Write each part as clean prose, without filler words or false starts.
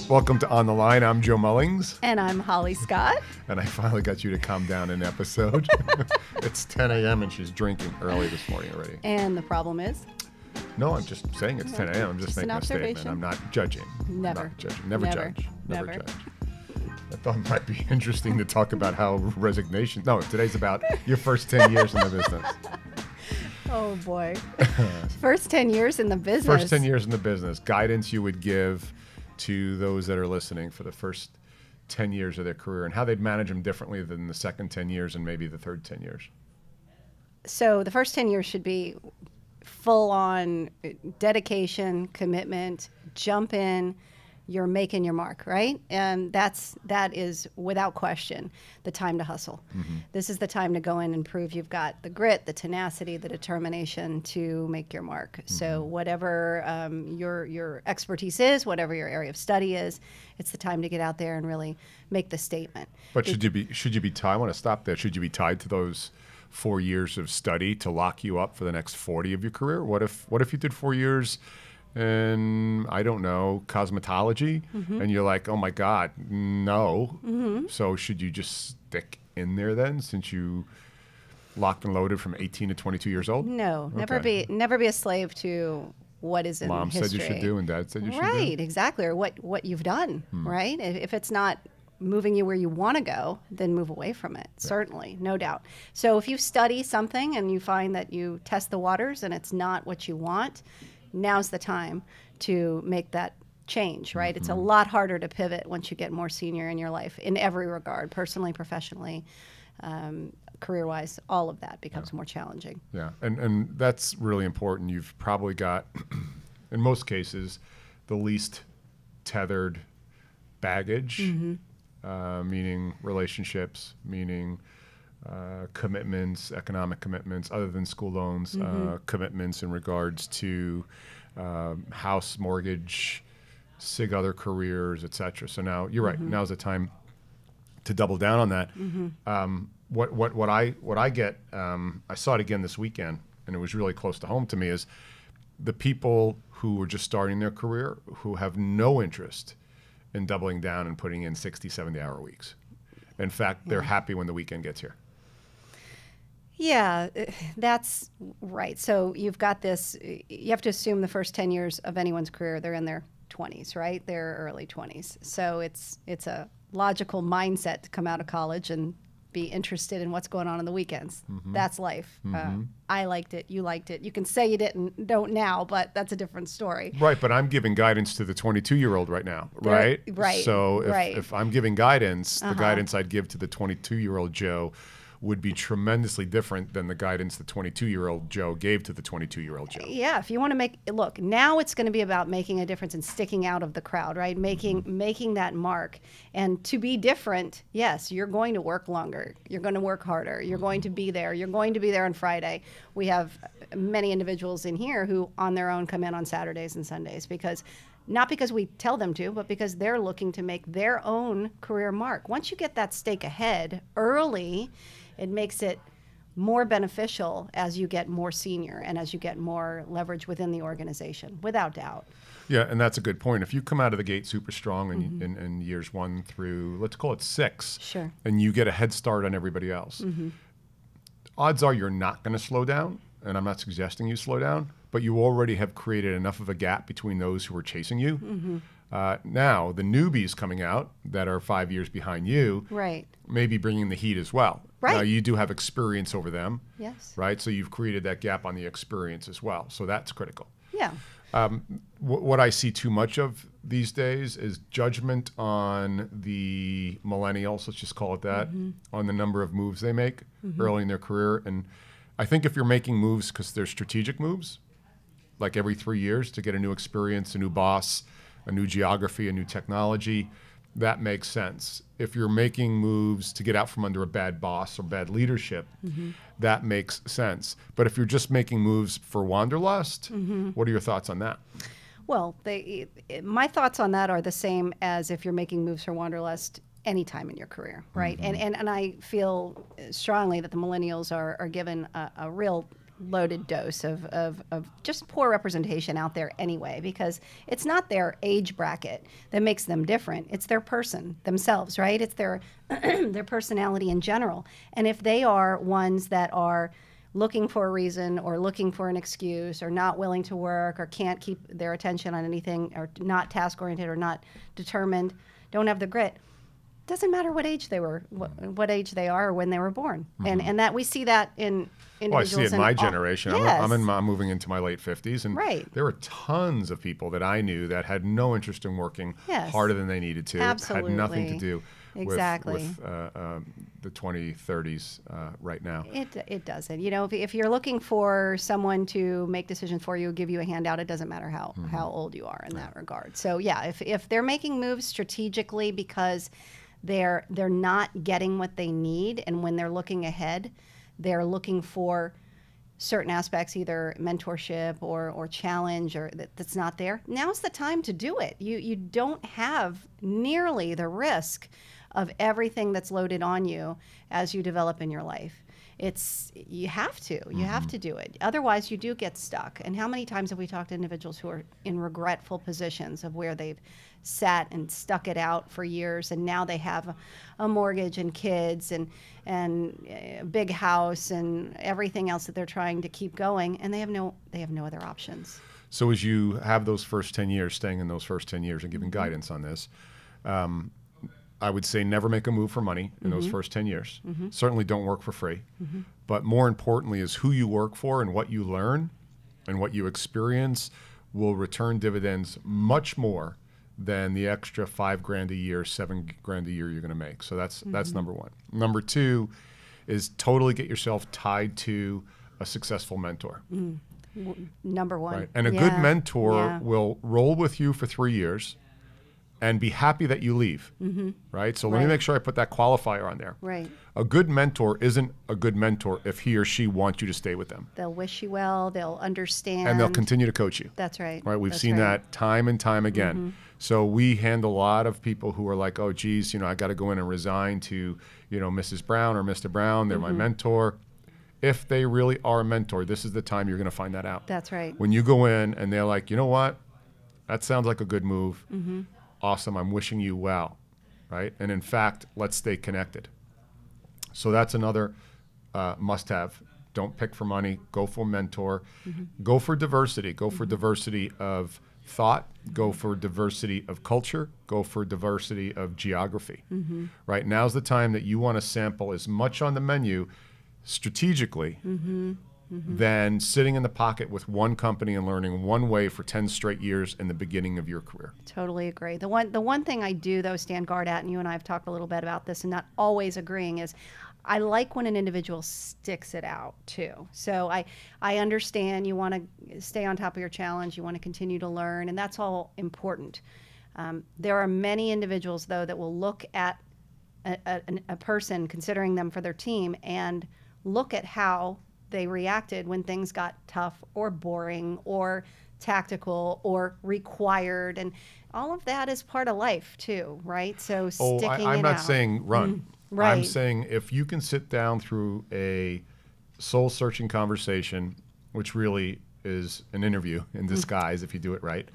Welcome to On the Line. I'm Joe Mullings. And I'm Holly Scott. And I finally got you to calm down an episode. It's 10 a.m. and she's drinking early this morning already. And the problem is? No, I'm just saying it's 10 a.m. I'm just making a statement. I'm not judging. Never. Not judging. Never judge. Never Judge. I thought it might be interesting to talk about how resignation. No, today's about your first 10 years in the business. Oh, boy. First 10 years in the business. First 10 years in the business. Guidance you would give to those that are listening for the first 10 years of their career and how they'd manage them differently than the second 10 years and maybe the third 10 years. So the first 10 years should be full on dedication, commitment, jump in, you're making your mark, right? And that is without question the time to hustle. Mm-hmm. This is the time to go in and prove you've got the grit, the tenacity, the determination to make your mark. Mm-hmm. So whatever your expertise is, whatever your area of study is, it's the time to get out there and really make the statement. But should you be tied? I want to stop there. Should you be tied to those 4 years of study to lock you up for the next 40 of your career? What if you did 4 years in, I don't know, cosmetology, mm-hmm. and you're like, oh my God, no. Mm-hmm. So should you just stick in there then, since you locked and loaded from 18 to 22 years old? No, okay. never be a slave to what is in Mom history. said you should do, and Dad said you should do. Right, exactly, or what you've done, right? If it's not moving you where you want to go, then move away from it, certainly, no doubt. So if you study something and you find that you test the waters and it's not what you want, now's the time to make that change, right? Mm-hmm. It's a lot harder to pivot once you get more senior in your life in every regard, personally, professionally, career-wise, all of that becomes more challenging. Yeah, and that's really important. You've probably got, in most cases, the least tethered baggage, mm-hmm. Meaning relationships, meaning commitments, economic commitments, other than school loans, mm-hmm. Commitments in regards to house, mortgage, sig other careers, etc. So now you're right. Mm-hmm. Now's the time to double down on that. Mm-hmm. What I get, I saw it again this weekend, and it was really close to home to me, is the people who are just starting their career who have no interest in doubling down and putting in 60, 70-hour weeks. In fact, they're happy when the weekend gets here. Yeah, that's right. So you've got this, you have to assume the first 10 years of anyone's career, they're in their 20s, right? Their early 20s. So it's a logical mindset to come out of college and be interested in what's going on the weekends. Mm-hmm. That's life. Mm-hmm. I liked it. You liked it. You can say you don't now, but that's a different story. Right, but I'm giving guidance to the 22-year-old right now, right? Right. So if I'm giving guidance, the guidance I'd give to the 22-year-old Joe would be tremendously different than the guidance the 22-year-old Joe gave to the 22-year-old Joe. Yeah, if you want to look, now it's going to be about making a difference and sticking out of the crowd, right? Making that mark. And to be different, yes, you're going to work longer. You're going to work harder. You're going to be there. You're going to be there on Friday. We have many individuals in here who on their own come in on Saturdays and Sundays not because we tell them to, but because they're looking to make their own career mark. Once you get that stake ahead early, it makes it more beneficial as you get more senior and as you get more leverage within the organization, without doubt. Yeah, and that's a good point. If you come out of the gate super strong in years 1 through, let's call it 6, sure, and you get a head start on everybody else, odds are you're not going to slow down, and I'm not suggesting you slow down, but you already have created enough of a gap between those who are chasing you. Mm-hmm. Now, the newbies coming out that are 5 years behind you, right, may be bringing the heat as well. Right. Now, you do have experience over them. Yes. Right? So you've created that gap on the experience as well. So that's critical. Yeah. What I see too much of these days is judgment on the millennials, let's just call it that, on the number of moves they make early in their career. And I think if you're making moves because they're strategic moves, like every 3 years to get a new experience, a new boss, a new geography, a new technology, that makes sense. If you're making moves to get out from under a bad boss or bad leadership, that makes sense. But if you're just making moves for wanderlust, what are your thoughts on that? Well, my thoughts on that are the same as if you're making moves for wanderlust any time in your career, right? And I feel strongly that the millennials are given a real loaded dose of just poor representation out there anyway, because it's not their age bracket that makes them different. It's their person themselves, right? It's their their personality in general. And if they are ones that are looking for a reason or looking for an excuse or not willing to work or can't keep their attention on anything or not task oriented or not determined, don't have the grit, doesn't matter what age they were, what age they are or when they were born. And that we see that in individuals. Well, I see it in my generation. Yes. I'm moving into my late 50s, and Right. there were tons of people that I knew that had no interest in working Yes. harder than they needed to. Absolutely. Had nothing to do Exactly. with the 2030s right now. It doesn't. You know, if you're looking for someone to make decisions for you, give you a handout, it doesn't matter how old you are in that regard. So yeah, if they're making moves strategically because they're not getting what they need, and when they're looking ahead, they're looking for certain aspects, either mentorship or challenge, or that's not there, now's the time to do it. You don't have nearly the risk of everything that's loaded on you as you develop in your life. You have to do it. Otherwise you do get stuck. And how many times have we talked to individuals who are in regretful positions of where they've sat and stuck it out for years, and now they have a mortgage and kids and a big house and everything else that they're trying to keep going, and they have no other options. So as you have those first 10 years, staying in those first 10 years and giving guidance on this, I would say never make a move for money in those first 10 years. Certainly don't work for free. But more importantly is who you work for and what you learn and what you experience will return dividends much more than the extra $5,000 a year, $7,000 a year you're going to make. So that's number one. Number two is totally get yourself tied to a successful mentor. Number one. Right? And a good mentor will roll with you for 3 years and be happy that you leave, right? So let me make sure I put that qualifier on there. Right. A good mentor isn't a good mentor if he or she wants you to stay with them. They'll wish you well, they'll understand. And they'll continue to coach you. That's right. Right, we've That's seen right. that time and time again. So we handle a lot of people who are like, oh, geez, I got to go in and resign to, Mrs. Brown or Mr. Brown. They're my mentor. If they really are a mentor, this is the time you're going to find that out. That's right. When you go in and they're like, you know what? That sounds like a good move. Awesome. I'm wishing you well. Right. And in fact, let's stay connected. So that's another must-have. Don't pick for money. Go for mentor. Go for diversity. Go for diversity of thought. Go for diversity of culture. Go for diversity of geography. Right. Now's the time that you want to sample as much on the menu strategically than sitting in the pocket with one company and learning one way for 10 straight years in the beginning of your career. Totally agree. The one thing I do, though, stand guard at, and you and I have talked a little bit about this and not always agreeing, is I like when an individual sticks it out, too. So I understand you want to stay on top of your challenge, you want to continue to learn, and that's all important. There are many individuals, though, that will look at a person, considering them for their team, and look at how they reacted when things got tough or boring or tactical or required, and all of that is part of life too, right? So sticking it out. I'm not saying run. Right. I'm saying if you can sit down through a soul-searching conversation, which really is an interview in disguise if you do it right,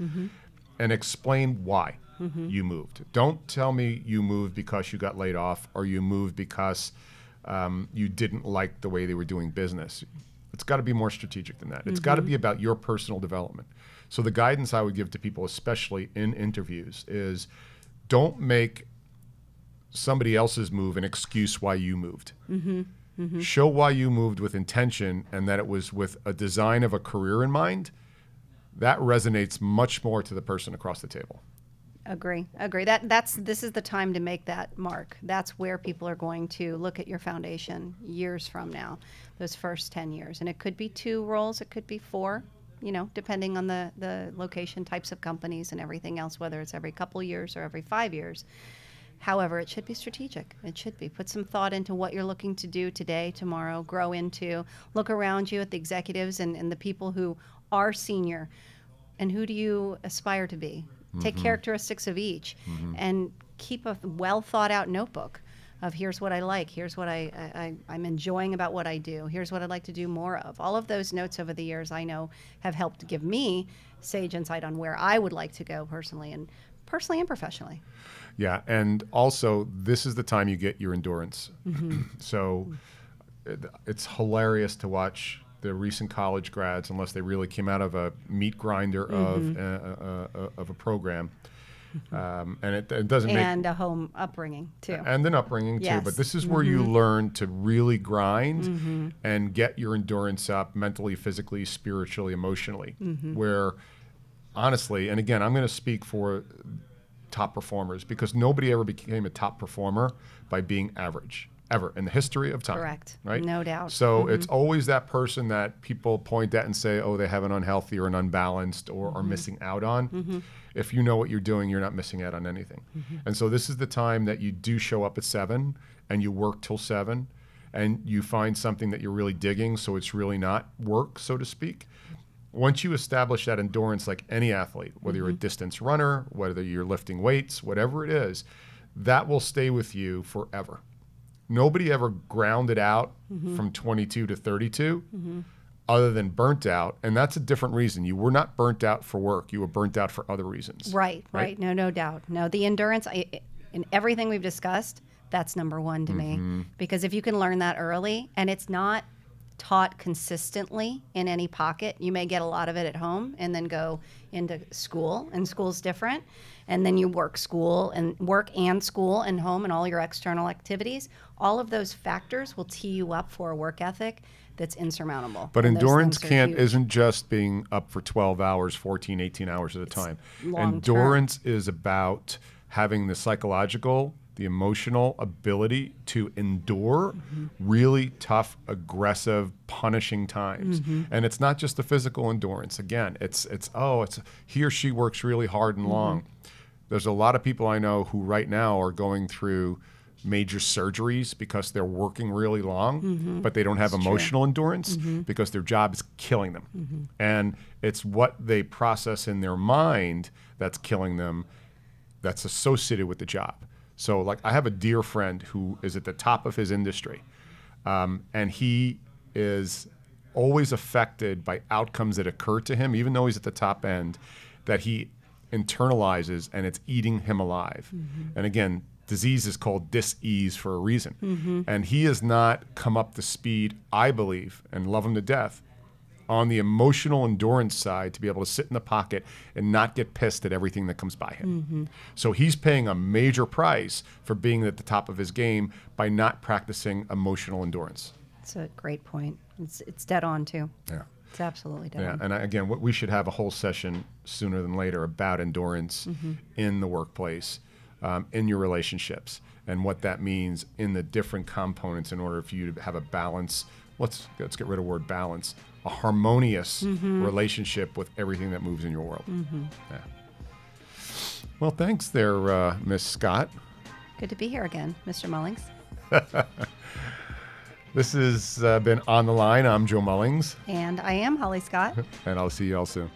and explain why you moved. Don't tell me you moved because you got laid off or you moved because you didn't like the way they were doing business. It's got to be more strategic than that. It's got to be about your personal development. So the guidance I would give to people, especially in interviews, is don't make somebody else's move an excuse why you moved. Show why you moved with intention and that it was with a design of a career in mind. That resonates much more to the person across the table. Agree. This is the time to make that mark. That's where people are going to look at your foundation years from now, those first 10 years. And it could be 2 roles, it could be 4, depending on the location, types of companies and everything else, whether it's every couple years or every 5 years. However, it should be strategic. It should be. Put some thought into what you're looking to do today, tomorrow, grow into. Look around you at the executives and the people who are senior. And who do you aspire to be? Take characteristics of each and keep a well thought out notebook of here's what I like, here's what I'm enjoying about what I do, here's what I'd like to do more of. All of those notes over the years I know have helped give me sage insight on where I would like to go personally and professionally. Yeah, and also this is the time you get your endurance. So it's hilarious to watch the recent college grads, unless they really came out of a meat grinder of a program. And it doesn't and a home upbringing too. And an upbringing too. Yes. But this is where you learn to really grind and get your endurance up mentally, physically, spiritually, emotionally. Where honestly, and again, I'm going to speak for top performers, because nobody ever became a top performer by being average, ever in the history of time. Correct. Right? No doubt. So it's always that person that people point at and say, oh, they have an unhealthy or an unbalanced or are missing out on. If you know what you're doing, you're not missing out on anything. And so this is the time that you do show up at 7 and you work till 7 and you find something that you're really digging, so it's really not work, so to speak. Once you establish that endurance, like any athlete, whether you're a distance runner, whether you're lifting weights, whatever it is, that will stay with you forever. Nobody ever grounded out from 22 to 32 other than burnt out. And that's a different reason. You were not burnt out for work. You were burnt out for other reasons. Right. No doubt. No, the endurance, in everything we've discussed, that's number one to me. Because if you can learn that early, and it's not taught consistently in any pocket. You may get a lot of it at home and then go into school, and school's different. And then you work and school and home and all your external activities. All of those factors will tee you up for a work ethic that's insurmountable. But endurance isn't just being up for 12 hours, 14, 18 hours at a time. Endurance is about having the psychological, the emotional ability to endure really tough, aggressive, punishing times. And it's not just the physical endurance. Again, it's he or she works really hard and long. There's a lot of people I know who right now are going through major surgeries because they're working really long, but they don't have emotional endurance because their job is killing them. And it's what they process in their mind that's killing them, that's associated with the job. So like I have a dear friend who is at the top of his industry, and he is always affected by outcomes that occur to him, even though he's at the top end, that he internalizes, and it's eating him alive. And again, disease is called dis-ease for a reason. And he has not come up to speed, I believe, and love him to death, on the emotional endurance side to be able to sit in the pocket and not get pissed at everything that comes by him. So he's paying a major price for being at the top of his game by not practicing emotional endurance. That's a great point. It's dead on too. Yeah. It's absolutely dead on. And again, we should have a whole session sooner than later about endurance in the workplace, in your relationships, and what that means in the different components in order for you to have a balance. Let's get rid of the word balance. A harmonious relationship with everything that moves in your world. Yeah. Well, thanks there, Miss Scott. Good to be here again, Mr. Mullings. This has been On the Line. I'm Joe Mullings. And I am Holly Scott. And I'll see you all soon.